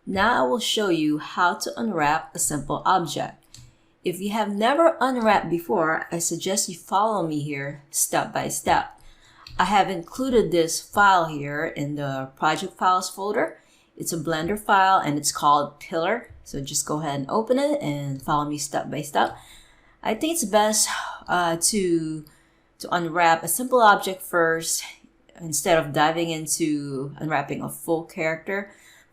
Now I will show you how to unwrap a simple object. If you have never unwrapped before, I suggest you follow me here step by step. I have included this file here in the project files folder. It's a Blender file and it's called Pillar. So just go ahead and open it and follow me step by step. I think it's best to unwrap a simple object first instead of diving into unwrapping a full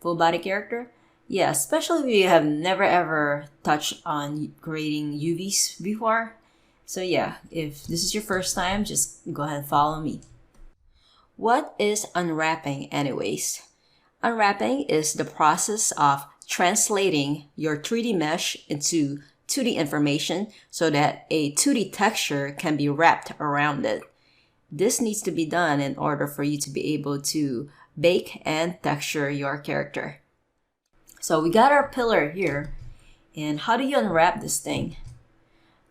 body character. Yeah, especially if you have never ever touched on creating UVs before. So yeah, if this is your first time, just go ahead and follow me. What is unwrapping anyways? Unwrapping is the process of translating your 3D mesh into 2D information so that a 2D texture can be wrapped around it. This needs to be done in order for you to be able to bake and texture your character. So we got our pillar here, and how do you unwrap this thing?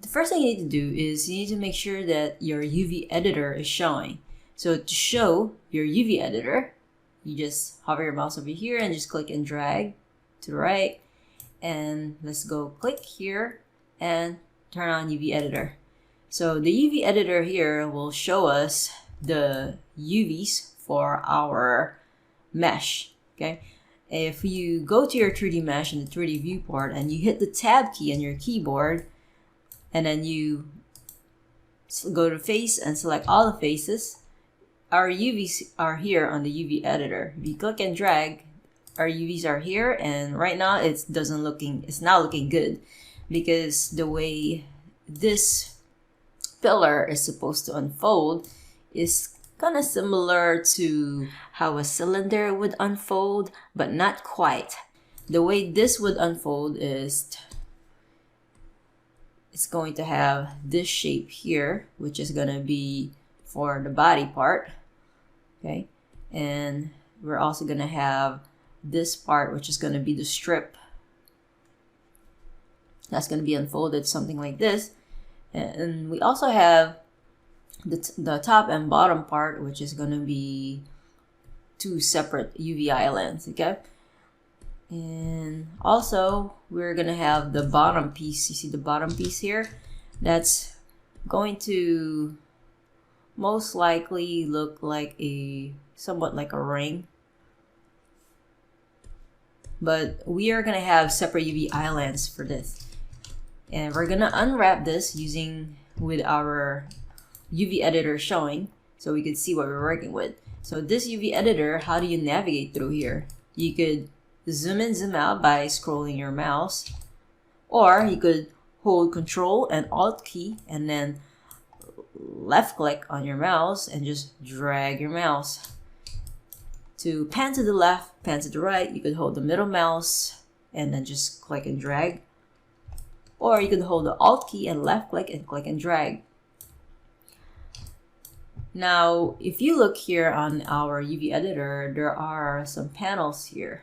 The first thing you need to do is you need to make sure that your UV editor is showing. So to show your UV editor, you just hover your mouse over here and just click and drag to the right. And let's go click here and turn on UV editor. So the UV editor here will show us the UVs for our mesh, okay? If you go to your 3D mesh in the 3D viewport and you hit the tab key on your keyboard and then you go to face and select all the faces, our UVs are here on the UV editor. If you click and drag, our UVs are here, and right now it's not looking good because the way this pillar is supposed to unfold is kind of similar to how a cylinder would unfold, but not quite. The way this would unfold is it's going to have this shape here, which is going to be for the body part, okay? And we're also going to have this part, which is going to be the strip. That's going to be unfolded something like this. And we also have the top and bottom part, which is going to be two separate UV islands, okay? And also we're going to have the bottom piece. You see the bottom piece here? That's going to most likely look like somewhat like a ring. But we are going to have separate UV islands for this. And we're going to unwrap this with our UV editor showing so we could see what we're working with. So this UV editor, how do you navigate through here? You could zoom in, zoom out by scrolling your mouse, or you could hold Control and Alt key and then left click on your mouse and just drag your mouse. To pan to the left, pan to the right, you could hold the middle mouse and then just click and drag. Or you could hold the Alt key and left click and drag. Now, if you look here on our UV editor, there are some panels here.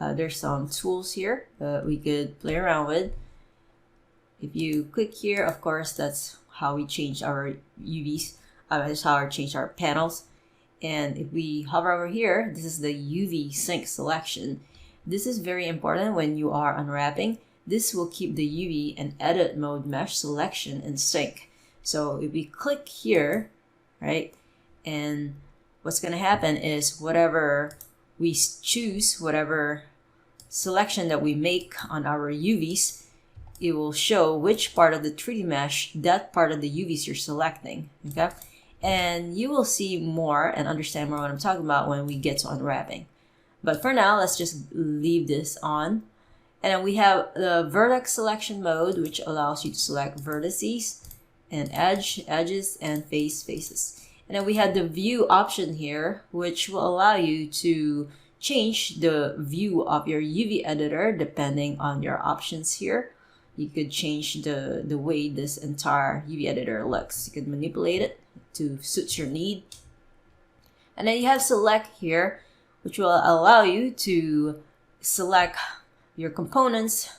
There's some tools here that we could play around with. If you click here, of course, that's how we change our UVs. That's how we change our panels. And if we hover over here, this is the UV sync selection. This is very important when you are unwrapping. This will keep the UV and edit mode mesh selection in sync. So if we click here, right, and what's going to happen is whatever we choose, whatever selection that we make on our UVs, it will show which part of the 3D mesh that part of the UVs you're selecting, okay? And you will see more and understand more what I'm talking about when we get to unwrapping. But for now, let's just leave this on. And then we have the vertex selection mode, which allows you to select vertices and edges and faces. And then we have the view option here, which will allow you to change the view of your UV editor depending on your options here. You could change the way this entire UV editor looks. You could manipulate it to suit your need. And then you have select here, which will allow you to select your components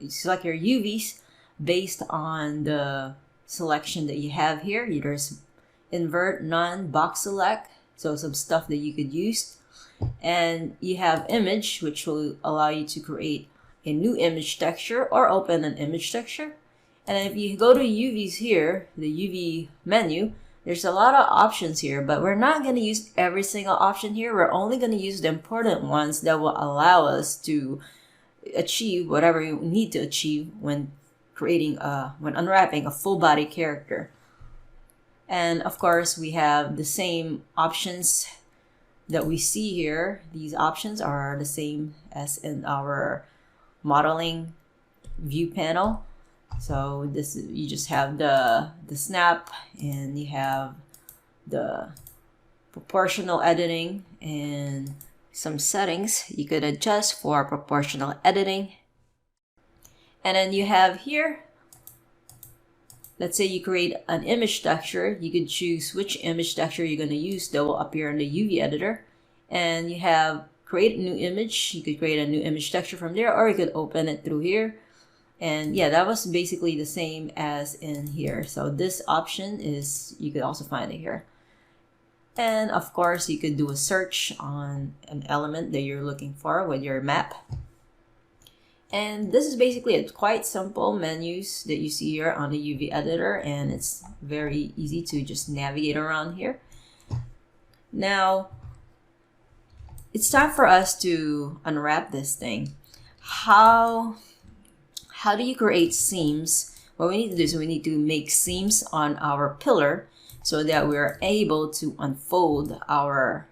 select your UVs based on the selection that you have here. There's invert, none, box select, So some stuff that you could use. And you have image, which will allow you to create a new image texture or open an image texture. And if you go to UVs here, the UV menu, there's a lot of options here, but we're not going to use every single option here. We're only going to use the important ones that will allow us to achieve whatever you need to achieve when when unwrapping a full body character. And of course, we have the same options that we see here. These options are the same as in our modeling view panel. So this, you just have the snap, and you have the proportional editing and some settings you could adjust for proportional editing. And then you have here, let's say you create an image texture, you could choose which image texture you're going to use that will appear in the UV editor. And you have create a new image. You could create a new image texture from there, or you could open it through here. And yeah, that was basically the same as in here. So this option is, you could also find it here. And of course, you could do a search on an element that you're looking for with your map. And this is basically it. Quite simple menus that you see here on the UV editor, and it's very easy to just navigate around here. Now, it's time for us to unwrap this thing. How do you create seams? What we need to do is we need to make seams on our pillar so that we're able to unfold our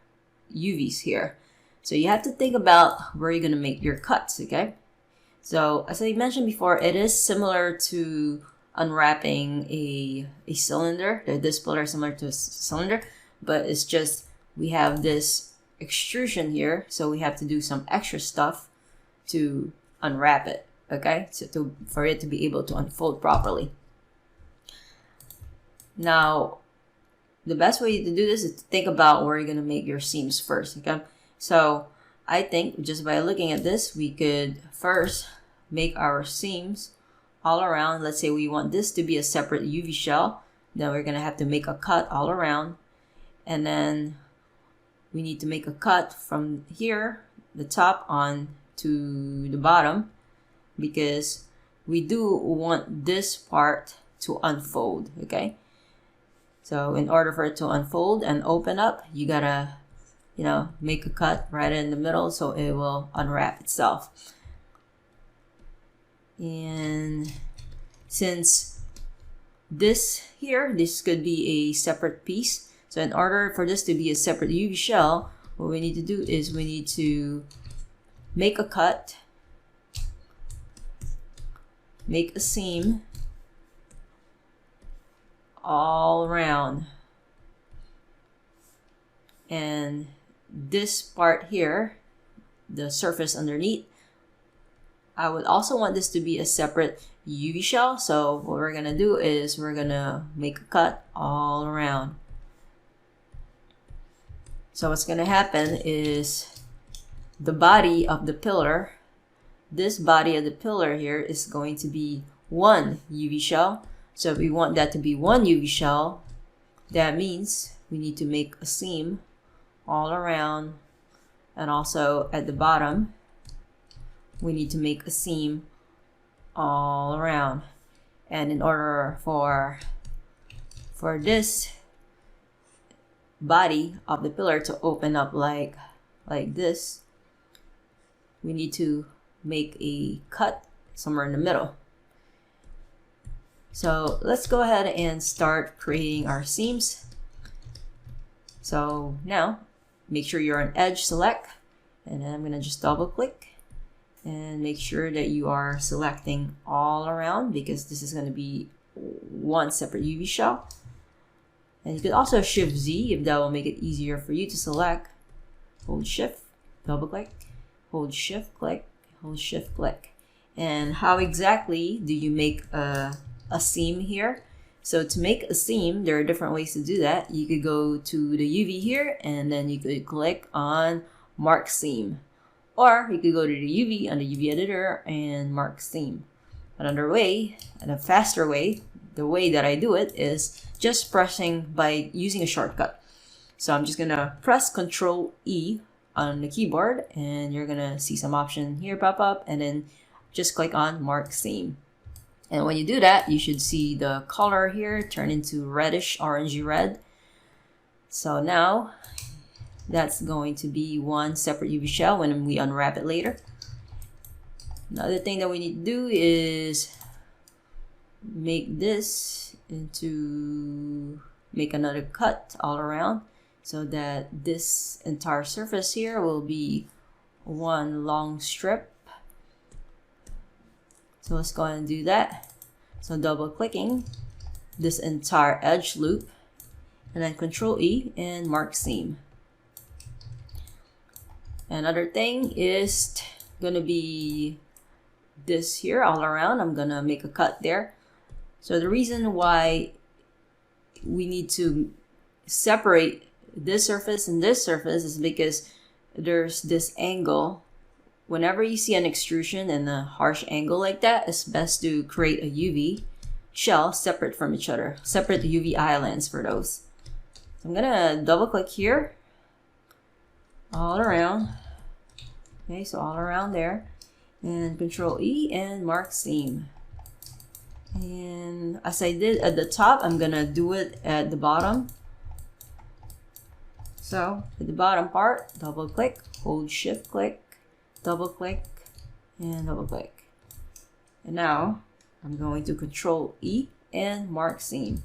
UVs here. So you have to think about where you're going to make your cuts, okay? So as I mentioned before, it is similar to unwrapping a cylinder. This pillar is similar to a cylinder, but it's just we have this extrusion here, so we have to do some extra stuff to unwrap it, okay? So for it to be able to unfold properly. Now, the best way to do this is to think about where you're going to make your seams first, okay? So I think just by looking at this, we could first make our seams all around. Let's say we want this to be a separate UV shell. Then we're going to have to make a cut all around. And then we need to make a cut from here, the top on to the bottom, because we do want this part to unfold, okay? So in order for it to unfold and open up, you gotta, make a cut right in the middle so it will unwrap itself. And since this could be a separate piece, so in order for this to be a separate UV shell, what we need to do is we need to make a cut, make a seam all around, and this part here, the surface underneath, I would also want this to be a separate UV shell. So what we're gonna do is we're gonna make a cut all around. So what's gonna happen is the body of the pillar, this body of the pillar here is going to be one UV shell. So if we want that to be one UV shell, that means we need to make a seam all around, and also at the bottom, we need to make a seam all around. And in order for this body of the pillar to open up like this, we need to make a cut somewhere in the middle. So let's go ahead and start creating our seams. So now make sure you're on edge select, and then I'm going to just double click and make sure that you are selecting all around, because this is going to be one separate UV shell. And you could also shift Z if that will make it easier for you to select. Hold shift, double click, hold shift, click, hold shift, click. And how exactly do you make a seam here? So to make a seam, there are different ways to do that. You could go to the UV here, and then you could click on mark seam, or you could go to the UV on the UV editor and mark seam. Another way, and a faster way, the way that I do it is just pressing by using a shortcut. So I'm just gonna press Control E on the keyboard, and you're gonna see some option here pop up, and then just click on Mark Seam. And when you do that, you should see the color here turn into reddish orangey red. So now that's going to be one separate UV shell when we unwrap it later. Another thing that we need to do is make another cut all around, so that this entire surface here will be one long strip. So let's go ahead and do that. So double clicking this entire edge loop, and then Control E and Mark Seam. Another thing is gonna be this here all around. I'm gonna make a cut there. So the reason why we need to separate this surface and this surface is because there's this angle. Whenever you see an extrusion and a harsh angle like that, it's best to create a UV shell separate from each other. Separate the UV islands for those. So I'm gonna double click here, all around. Okay, so all around there, and Control E and Mark Seam. And as I did at the top, I'm gonna do it at the bottom. So at the bottom part, double click, hold Shift click, double click, and double click. And now I'm going to Control E and Mark Seam.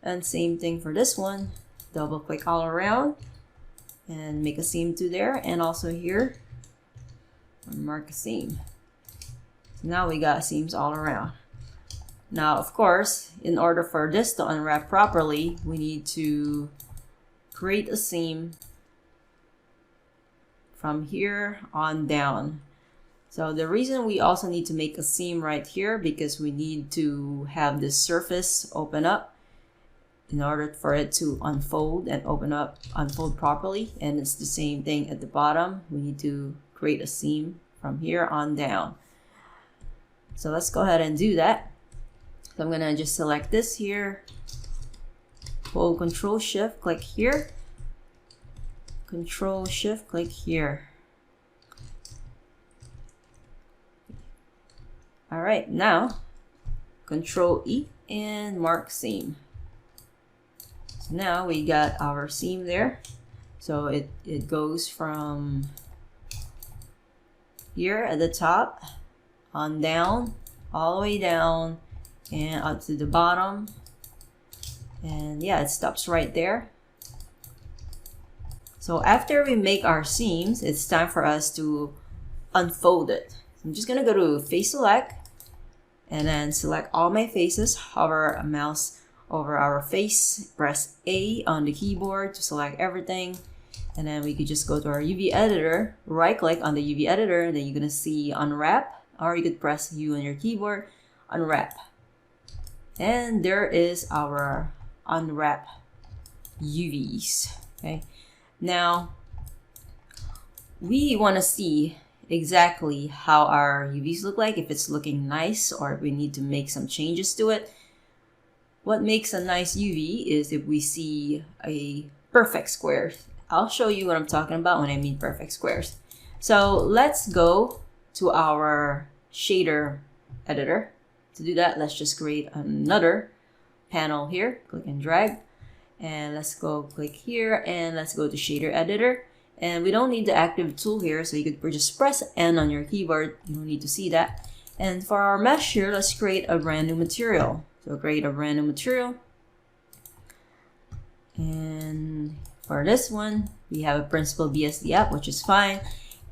And same thing for this one, double click all around and make a seam to there, and also here mark a seam. So now we got seams all around. Now of course, in order for this to unwrap properly, we need to create a seam from here on down. So the reason we also need to make a seam right here, because we need to have this surface open up in order for it to unfold and unfold properly. And it's the same thing at the bottom. We need to create a seam from here on down. So let's go ahead and do that. So I'm gonna just select this here, hold Control Shift, click here, Control Shift, click here. All right, now Control E and Mark Seam. So now we got our seam there. So it goes from here at the top on down, all the way down and up to the bottom. And yeah, it stops right there. So after we make our seams, it's time for us to unfold it. So I'm just gonna go to Face Select and then select all my faces, hover a mouse over our face, press A on the keyboard to select everything. And then we could just go to our UV editor, right click on the UV editor, and then you're gonna see unwrap, or you could press U on your keyboard, unwrap. And there is our unwrap UVs. Okay, now we want to see exactly how our UVs look like, if it's looking nice or if we need to make some changes to it. What makes a nice UV is if we see a perfect square. I'll show you what I'm talking about when I mean perfect squares. So let's go to our shader editor. To do that, let's just create another panel here. Click and drag. And let's go click here and let's go to shader editor. And we don't need the active tool here, so you could just press N on your keyboard. You don't need to see that. And for our mesh here, let's create a brand new material. So create a brand new material. And for this one, we have a Principled BSD app, which is fine.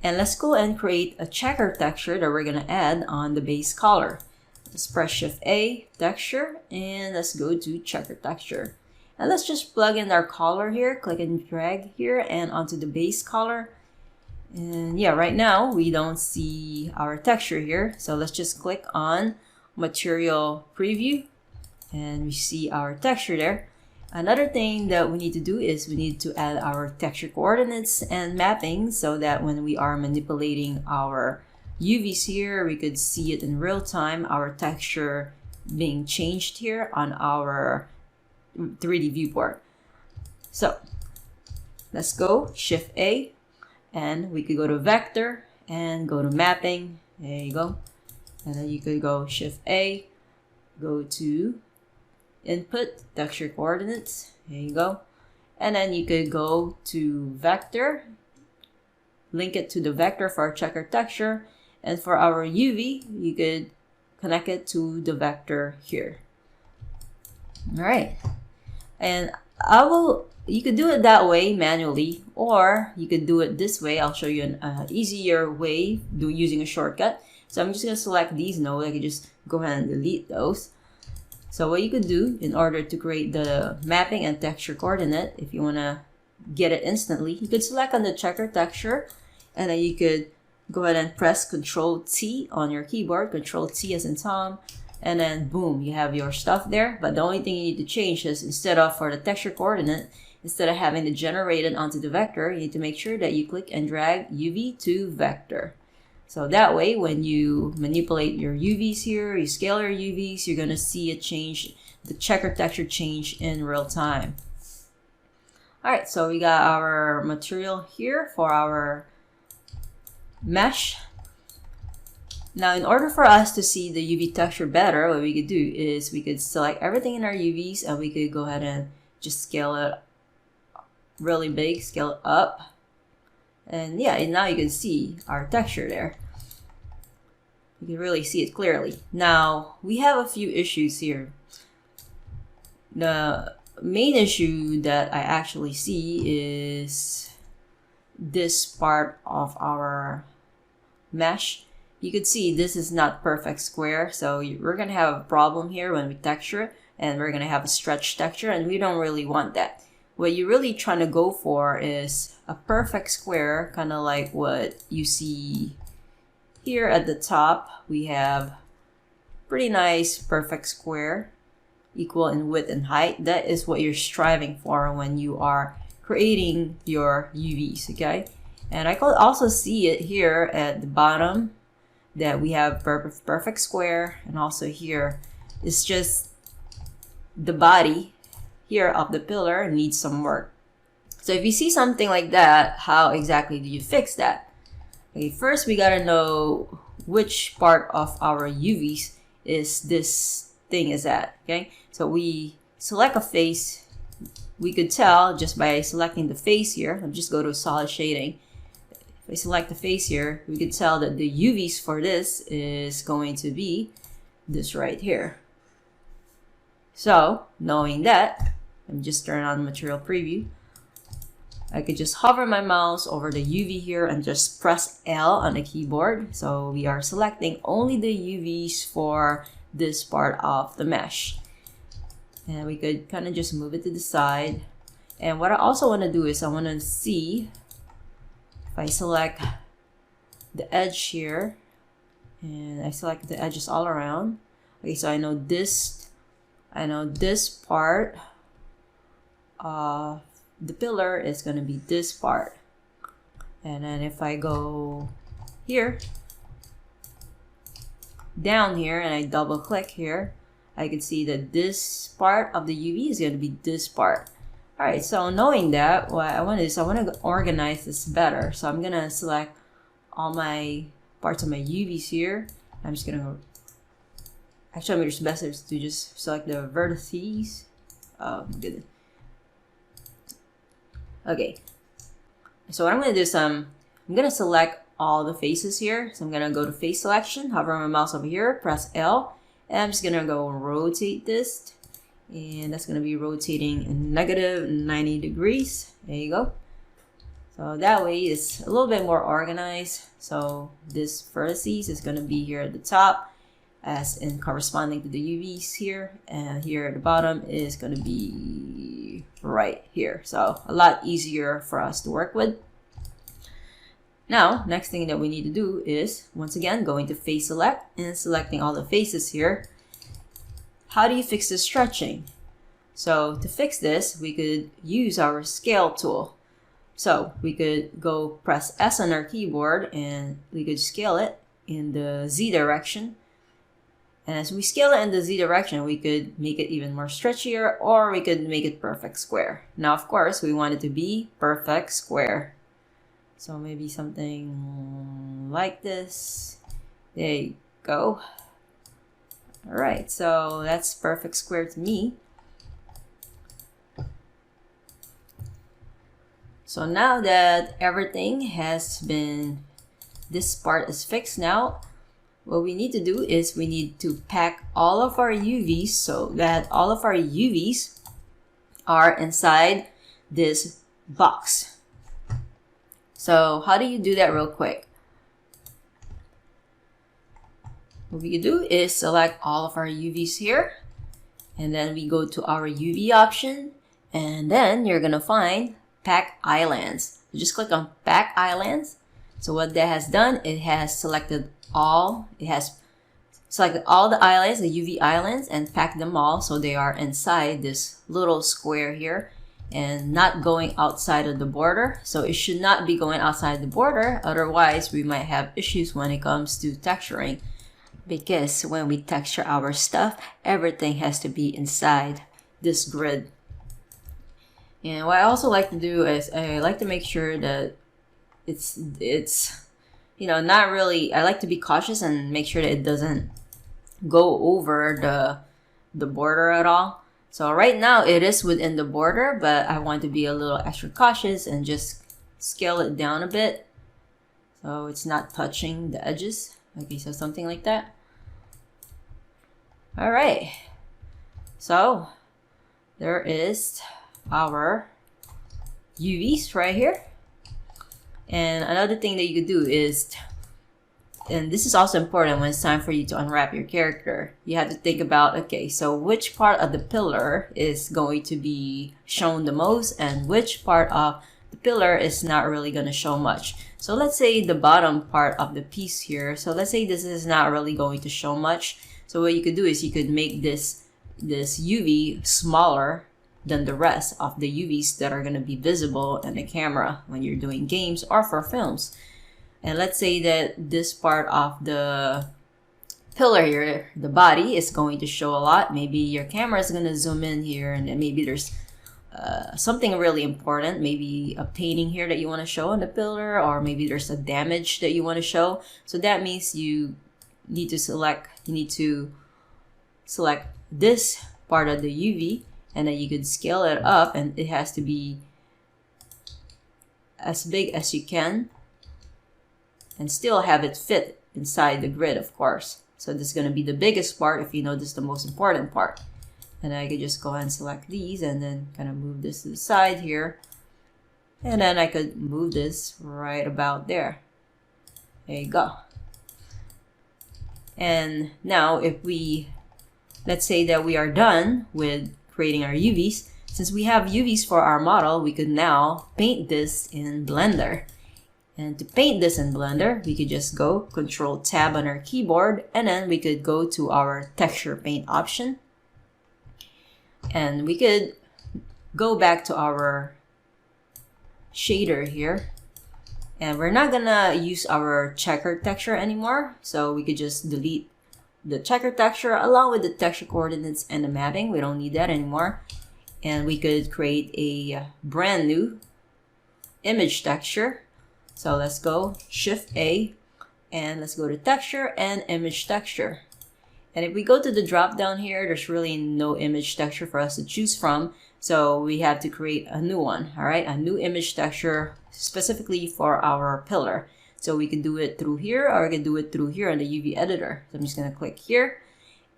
And let's go and create a checker texture that we're gonna add on the base color. Let's press Shift A, texture, and let's go to checker texture. And let's just plug in our color here, click and drag here and onto the base color. And yeah, right now we don't see our texture here. So let's just click on material preview and we see our texture there. Another thing that we need to do is we need to add our texture coordinates and mapping so that when we are manipulating our UVs here, we could see it in real time, our texture being changed here on our 3D viewport. So let's go Shift A, and we could go to vector and go to mapping. There you go. And then you could go Shift A, go to input texture coordinates. There you go. And then you could go to vector, link it to the vector for our checker texture, and for our UV you could connect it to the vector here. All right, and you could do it that way manually, or you could do it this way. I'll show you an easier way using a shortcut. So I'm just going to select these nodes. I could just go ahead and delete those. So what you could do in order to create the mapping and texture coordinate, if you want to get it instantly, you could select on the checker texture, and then you could go ahead and press Control T on your keyboard, Control T as in Tom, and then boom, you have your stuff there. But the only thing you need to change is, instead of for the texture coordinate, instead of having to generate it onto the vector, you need to make sure that you click and drag UV to vector. So that way, when you manipulate your UVs here, you scale your UVs, you're going to see it change, the checker texture change in real time. All right, so we got our material here for our mesh. Now, in order for us to see the UV texture better, what we could do is we could select everything in our UVs, and we could go ahead and just scale it really big, scale it up. And yeah, and now you can see our texture there. You can really see it clearly. Now, we have a few issues here. The main issue that I actually see is this part of our mesh. You could see this is not perfect square, so we're gonna have a problem here when we texture, and we're gonna have a stretch texture, and we don't really want that. What you're really trying to go for is a perfect square, kind of like what you see here at the top. We have pretty nice perfect square, equal in width and height. That is what you're striving for when you are creating your UVs, okay? And I could also see it here at the bottom that we have perfect square, and also here it's just the body here of the pillar needs some work. So if you see something like that, how exactly do you fix that? Okay, first we gotta know which part of our UVs is this thing is at, okay? So we select a face. We could tell just by selecting the face here. I'll just go to solid shading. If I select the face here, we could tell that the UVs for this is going to be this right here. So knowing that, let me just turn on material preview. I could just hover my mouse over the UV here and just press L on the keyboard. So we are selecting only the UVs for this part of the mesh. And we could kind of just move it to the side. And what I also want to do is I want to see if I select the edge here, and I select the edges all around. Okay, so I know this part of the pillar is going to be this part. And then if I go here, down here, and I double click here, I can see that this part of the UV is going to be this part. All right, so knowing that, what I want is I want to organize this better. So I'm going to select all my parts of my UVs here. I'm just going to go, actually it's best to just select the vertices. Oh, good. Okay, so what I'm going to do is I'm going to select all the faces here. So I'm going to go to face selection, hover my mouse over here, press L, and I'm just going to go rotate this, and that's going to be rotating in negative 90 degrees. There you go. So that way it's a little bit more organized. So this vertices is going to be here at the top, as in corresponding to the UVs here, and here at the bottom is going to be right here. So a lot easier for us to work with. Now, next thing that we need to do is, once again, going to face select and selecting all the faces here. How do you fix the stretching? So to fix this, we could use our scale tool. So we could go press S on our keyboard, and we could scale it in the Z direction. And as we scale it in the Z direction, we could make it even more stretchier, or we could make it perfect square. Now, of course, we want it to be perfect square. So maybe something like this. There you go. All right, so that's perfect square to me. So now that everything has been, this part is fixed now, what we need to do is we need to pack all of our UVs so that all of our UVs are inside this box. So how do you do that real quick? What we can do is select all of our UVs here, and then we go to our UV option, and then you're gonna find Pack Islands. You just click on Pack Islands. So what that has done, it has selected all the islands, the UV islands, and packed them all so they are inside this little square here and not going outside of the border. So it should not be going outside the border, otherwise we might have issues when it comes to texturing, because when we texture our stuff, everything has to be inside this grid. And what I also like to do is I like to make sure that it's you know, not really, I like to be cautious and make sure that it doesn't go over the border at all. So right now it is within the border, but I want to be a little extra cautious and just scale it down a bit so it's not touching the edges. Okay, so something like that. All right, so there is our UVs right here. And another thing that you could do is, and this is also important when it's time for you to unwrap your character, you have to think about, okay, so which part of the pillar is going to be shown the most and which part of the pillar is not really going to show much. So let's say the bottom part of the piece here, so let's say this is not really going to show much. So what you could do is you could make this UV smaller than the rest of the UVs that are going to be visible in the camera when you're doing games or for films. And let's say that this part of the pillar here, the body, is going to show a lot. Maybe your camera is going to zoom in here, and then maybe there's something really important, maybe a painting here that you want to show on the pillar, or maybe there's a damage that you want to show. So that means you need to select this part of the UV, and then you could scale it up, and it has to be as big as you can and still have it fit inside the grid, of course. So this is going to be the biggest part if you know this is the most important part. And I could just go ahead and select these and then kind of move this to the side here. And then I could move this right about there. There you go. And now if we, let's say that we are done with creating our UVs. Since we have UVs for our model, we could now paint this in Blender. And to paint this in Blender, we could just go Control Tab on our keyboard, and then we could go to our texture paint option. And we could go back to our shader here. And we're not gonna use our checker texture anymore. So we could just delete the checker texture along with the texture coordinates and the mapping. We don't need that anymore. And we could create a brand new image texture. So let's go Shift A and let's go to texture and image texture. And if we go to the drop down here, there's really no image texture for us to choose from. So we have to create a new one, all right? A new image texture specifically for our pillar. So we can do it through here, or we can do it through here in the UV editor. So I'm just gonna click here,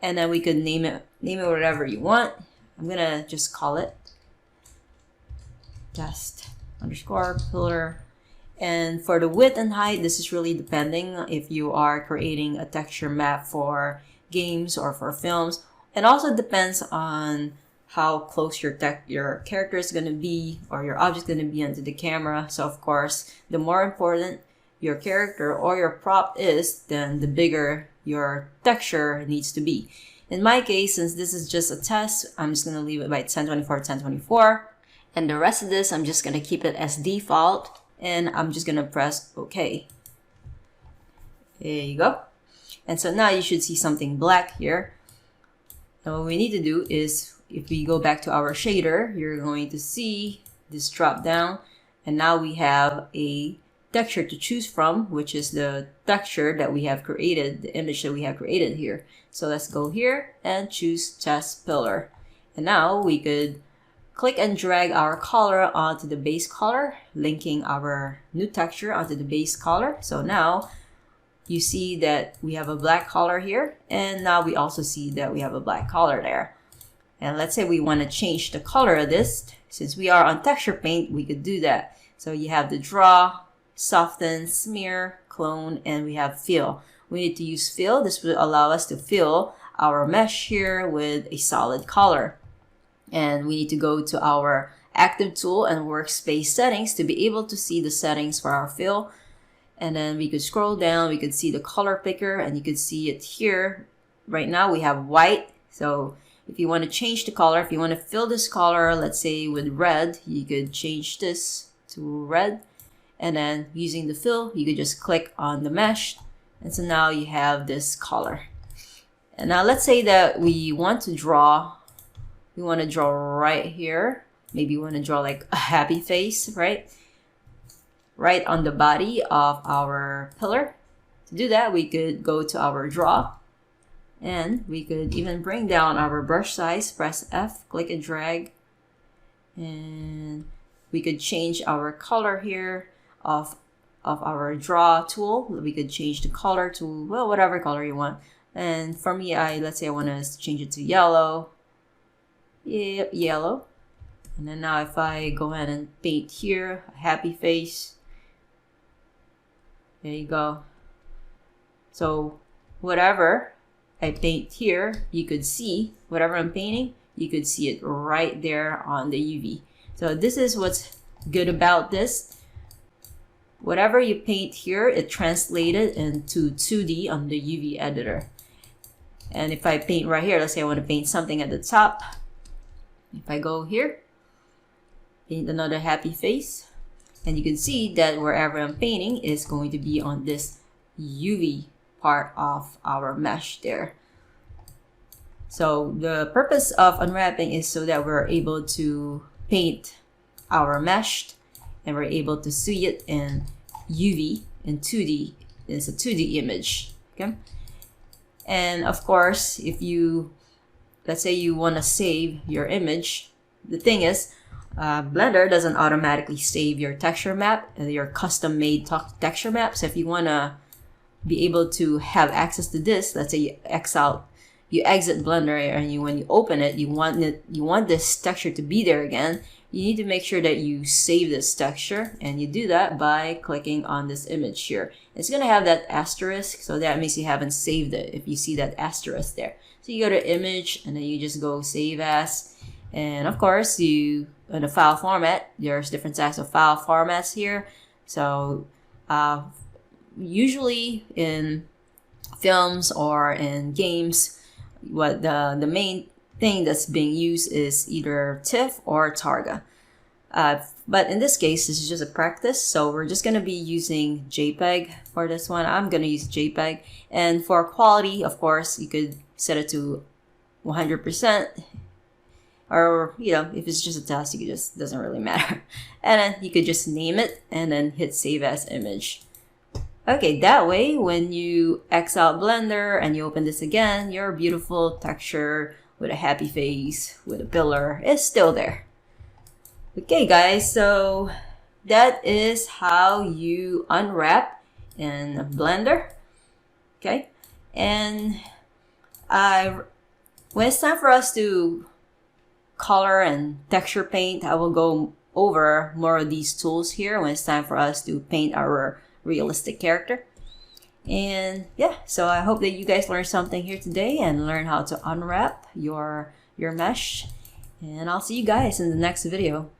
and then we could name it whatever you want. I'm gonna just call it test underscore pillar. And for the width and height, this is really depending if you are creating a texture map for games or for films. And also depends on how close your character is gonna be, or your object is gonna be onto the camera. So of course, the more important your character or your prop is, then the bigger your texture needs to be. In my case, since this is just a test, I'm just gonna leave it by 1024, 1024. And the rest of this, I'm just gonna keep it as default, and I'm just gonna press OK. There you go. And so now you should see something black here. And what we need to do is, if we go back to our shader, you're going to see this drop down. And now we have a texture to choose from, which is the texture that we have created, the image that we have created here. So let's go here and choose chest pillar. And now we could click and drag our color onto the base color, linking our new texture onto the base color. So now you see that we have a black color here, and now we also see that we have a black color there. And let's say we want to change the color of this. Since we are on texture paint, we could do that. So you have the draw, soften, smear, clone, and we have fill. We need to use fill. This will allow us to fill our mesh here with a solid color. And we need to go to our active tool and workspace settings to be able to see the settings for our fill. And then we could scroll down, we could see the color picker, and you could see it here. Right now we have white. So if you want to change the color, if you want to fill this color, let's say with red, you could change this to red. And then using the fill, you could just click on the mesh. And so now you have this color. And now let's say that we want to draw right here. Maybe you want to draw like a happy face, right? Right on the body of our pillar. To do that, we could go to our draw. And we could even bring down our brush size, press F, click and drag. And we could change our color here of our draw tool. We could change the color to, well, whatever color you want. And for me, let's say I want to change it to yellow. Yeah, yellow. And then now if I go ahead and paint here, a happy face. There you go. So whatever I paint here, you could see whatever I'm painting, you could see it right there on the UV. So this is what's good about this. Whatever you paint here, it translated into 2D on the UV editor. And if I paint right here, let's say I want to paint something at the top. If I go here, paint another happy face, and you can see that wherever I'm painting is going to be on this UV part of our mesh there. So the purpose of unwrapping is so that we're able to paint our mesh and we're able to see it in UV in 2D. It's a 2D image. Okay. And of course, if you, let's say you want to save your image, the thing is, Blender doesn't automatically save your texture map, your custom made texture map. So if you want to be able to have access to this, let's say you exit Blender, and when you open it, you want this texture to be there again. You need to make sure that you save this texture, and you do that by clicking on this image here. It's going to have that asterisk, so that means you haven't saved it if you see that asterisk there. So you go to image, and then you just go save as, and of course in the file format, there's different types of file formats here. So usually in films or in games, what the main thing that's being used is either TIFF or Targa. But in this case, this is just a practice, so we're just going to be using JPEG for this one. I'm going to use JPEG. And for quality, of course, you could set it to 100%. Or, if it's just a test, you just doesn't really matter. And then you could just name it and then hit save as image. Okay, that way, when you X out Blender and you open this again, your beautiful texture with a happy face, with a pillar, is still there. Okay, guys, so that is how you unwrap in Blender. Okay, and when it's time for us to color and texture paint, I will go over more of these tools here when it's time for us to paint our realistic character. And yeah, so I hope that you guys learned something here today and learn how to unwrap your mesh. And I'll see you guys in the next video.